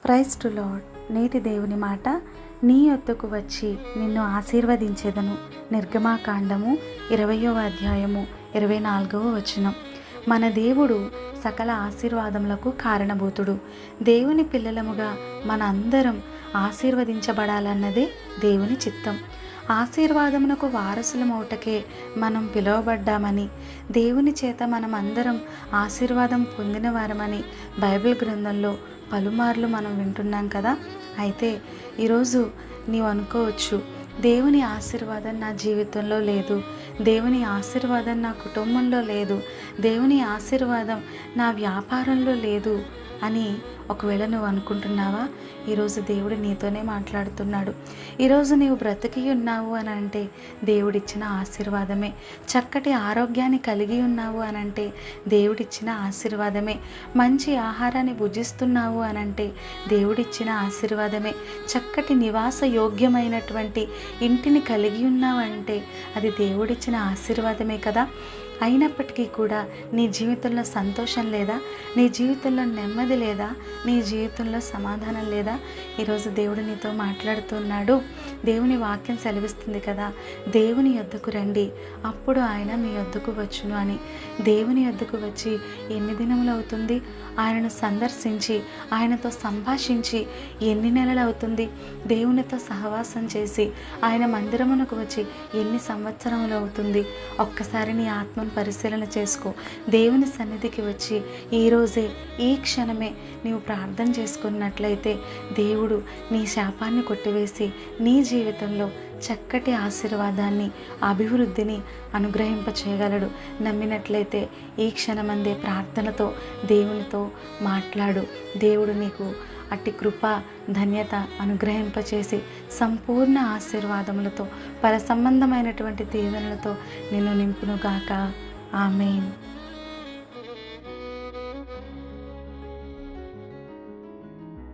Praise to lord. నేటి దేవుని మాట, నీ యొద్దకు వచ్చి నిన్ను ఆశీర్వదించేదను. నిర్గమాకాండము 20వ అధ్యాయము 24వ వచనం. మన దేవుడు సకల ఆశీర్వాదములకు కారణభూతుడు. దేవుని పిల్లలముగా మన అందరం ఆశీర్వదించబడాలన్నదే దేవుని చిత్తం. ఆశీర్వాదమునకు వారసులమౌటకే మనం పిలువబడ్డామని, దేవుని చేత మనం అందరం ఆశీర్వాదం పొందిన వారమని బైబిల్ గ్రంథంలో పలుమార్లు మనం వింటున్నాం కదా. అయితే ఈరోజు నీవు అనుకోవచ్చు, దేవుని ఆశీర్వాదం నా జీవితంలో లేదు, దేవుని ఆశీర్వాదం నా కుటుంబంలో లేదు, దేవుని ఆశీర్వాదం నా వ్యాపారంలో లేదు అని ఒకవేళ నువ్వు అనుకుంటున్నావా? ఈరోజు దేవుడు నీతోనే మాట్లాడుతున్నాడు. ఈరోజు నీవు బ్రతికి ఉన్నావు అని అంటే దేవుడిచ్చిన ఆశీర్వాదమే. చక్కటి ఆరోగ్యాన్ని కలిగి ఉన్నావు అని అంటే దేవుడిచ్చిన ఆశీర్వాదమే. మంచి ఆహారాన్ని భుజిస్తున్నావు అని అంటే దేవుడిచ్చిన ఆశీర్వాదమే. చక్కటి నివాస యోగ్యమైనటువంటి ఇంటిని కలిగి ఉన్నావు అంటే అది దేవుడిచ్చిన ఆశీర్వాదమే కదా. అయినప్పటికీ కూడా నీ జీవితంలో సంతోషం లేదా? నీ జీవితంలో నెమ్మది లేదా? నీ జీవితంలో సమాధానం లేదా? ఈరోజు దేవుడు నీతో మాట్లాడుతున్నాడు. దేవుని వాక్యం సెలవిస్తుంది కదా, దేవుని యొద్దకు రండి, అప్పుడు ఆయన మీ యొద్దకు వచ్చును అని. దేవుని యొద్దకు వచ్చి ఎన్ని దినములు అవుతుంది? ఆయనను సందర్శించి ఆయనతో సంభాషించి ఎన్ని నెలలు అవుతుంది? దేవునితో సహవాసం చేసి ఆయన మందిరమునకు వచ్చి ఎన్ని సంవత్సరములు అవుతుంది? ఒక్కసారి నీ ఆత్మను పరిశీలన చేసుకో. దేవుని సన్నిధికి వచ్చి ఈరోజే, ఈ క్షణమే నీవు ప్రార్థన చేసుకున్నట్లయితే దేవుడు నీ శాపాన్ని కొట్టివేసి నీ జీవితంలో చక్కటి ఆశీర్వాదాన్ని, అభివృద్ధిని అనుగ్రహింప చేయగలడు. నమ్మినట్లయితే ఈ క్షణమందే ప్రార్థనతో దేవునితో మాట్లాడు. దేవుడు నీకు అట్టి కృప, ధన్యత అనుగ్రహింపచేసి సంపూర్ణ ఆశీర్వాదములతో, పర సంబంధమైనటువంటి దీవెనలతో నిన్ను నింపునుగాక. ఆమేన్.